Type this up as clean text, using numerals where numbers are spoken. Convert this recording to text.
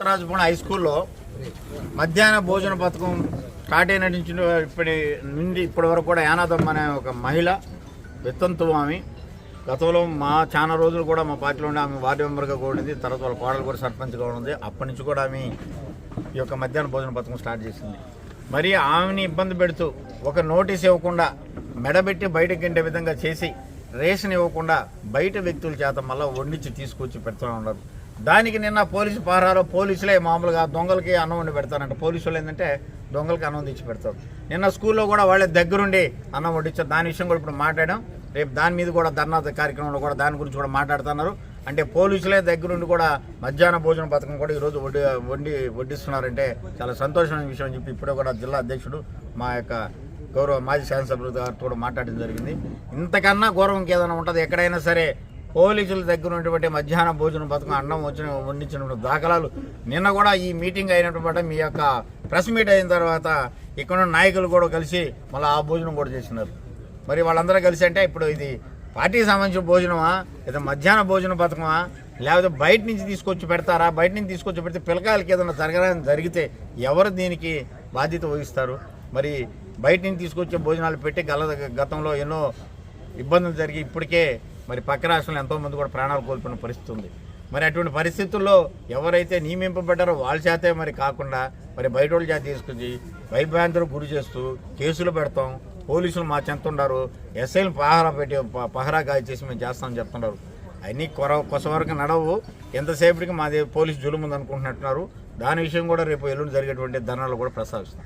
Rajapuram high స్కూల్లో మధ్యాహ్న భోజన పథకం స్టార్ట్ అయిన ఇప్పటి వరకు కూడా యానాదమ్మ అనే ఒక మహిళ విత్తంతువు ఆమె గతంలో చాలా రోజులు కూడా మా పార్టీలో ఉండి ఆమె వార్డు మెంబర్గా కూడా ఉంది. తర్వాత వాళ్ళ కోడలు కూడా సర్పంచ్గా ఉంది. అప్పటి నుంచి కూడా ఆమె ఈ యొక్క మధ్యాహ్న భోజన పథకం స్టార్ట్ చేసింది. మరి ఆమెని ఇబ్బంది పెడుతూ ఒక నోటీస్ ఇవ్వకుండా మెడబెట్టి బయటకు గంటే విధంగా చేసి రేషన్ ఇవ్వకుండా బయట వ్యక్తుల చేత మళ్ళీ వండించి తీసుకొచ్చి పెడుతూ ఉన్నారు. దానికి నిన్న పోలీసు పారాలో పోలీసులే మామూలుగా దొంగలకి అన్నం వండి పెడతారంట. పోలీసులు ఏంటంటే దొంగలకి అన్నం తెచ్చి పెడతారు. నిన్న స్కూల్లో కూడా వాళ్ళే దగ్గరుండి అన్నం వడ్డించారు. దాని విషయం కూడా ఇప్పుడు మాట్లాడాం. రేపు దాని మీద కూడా ధర్నా కార్యక్రమంలో కూడా దాని గురించి కూడా మాట్లాడుతున్నారు. అంటే పోలీసులే దగ్గరుండి కూడా మధ్యాహ్న భోజన పథకం కూడా ఈరోజు వడ్డిస్తున్నారంటే చాలా సంతోషమైన విషయం అని చెప్పి ఇప్పుడే కూడా జిల్లా అధ్యక్షుడు మా యొక్క గౌరవ మాజీ శాసనసభ్యులు గారితో కూడా మాట్లాడడం జరిగింది. ఇంతకన్నా గౌరవం ఏదైనా ఉంటుంది ఎక్కడైనా సరే పోలీసుల దగ్గర ఉన్నటువంటి మధ్యాహ్న భోజన పథకం అన్నం వండించినటువంటి దాఖలాలు నిన్న కూడా ఈ మీటింగ్ అయినటువంటి మీ యొక్క ప్రెస్ మీట్ అయిన తర్వాత ఇక్కడ నాయకులు కూడా కలిసి మళ్ళీ ఆ భోజనం కూడా చేసినారు. మరి వాళ్ళందరూ కలిసి అంటే ఇప్పుడు ఇది పార్టీకి సంబంధించిన భోజనమా లేదా మధ్యాహ్న భోజన పథకమా లేకపోతే బయట నుంచి తీసుకొచ్చి పెడతారా? బయట నుంచి తీసుకొచ్చి పెడితే పిల్లకాయలకి ఏదైనా జరిగితే ఎవరు దీనికి బాధ్యత వహిస్తారు? మరి బయట నుంచి తీసుకొచ్చే భోజనాలు పెట్టి గతంలో ఎన్నో ఇబ్బందులు జరిగి ఇప్పటికే మరి పక్క రాష్ట్రంలో ఎంతోమంది కూడా ప్రాణాలు కోల్పోయిన పరిస్థితి ఉంది. మరి అటువంటి పరిస్థితుల్లో ఎవరైతే నియమింపబడ్డారో వాళ్ళ చేతే మరి కాకుండా మరి బయట వాళ్ళ చేత తీసుకొచ్చి భయభ్రాంతులకు గురి చేస్తూ కేసులు పెడతాం, పోలీసులు మా చెంత ఉన్నారు, ఎస్ఐలు పహరా గాయ చేసి మేము చేస్తామని చెప్తున్నారు. అన్నీ కొస వరకు నడవు. ఎంతసేపటికి మాది పోలీసు జులుము ఉంది అనుకుంటున్నట్టున్నారు. దాని విషయం కూడా రేపు ఎల్లుండి జరిగేటువంటి ధర్నాలు కూడా ప్రస్తావిస్తాం.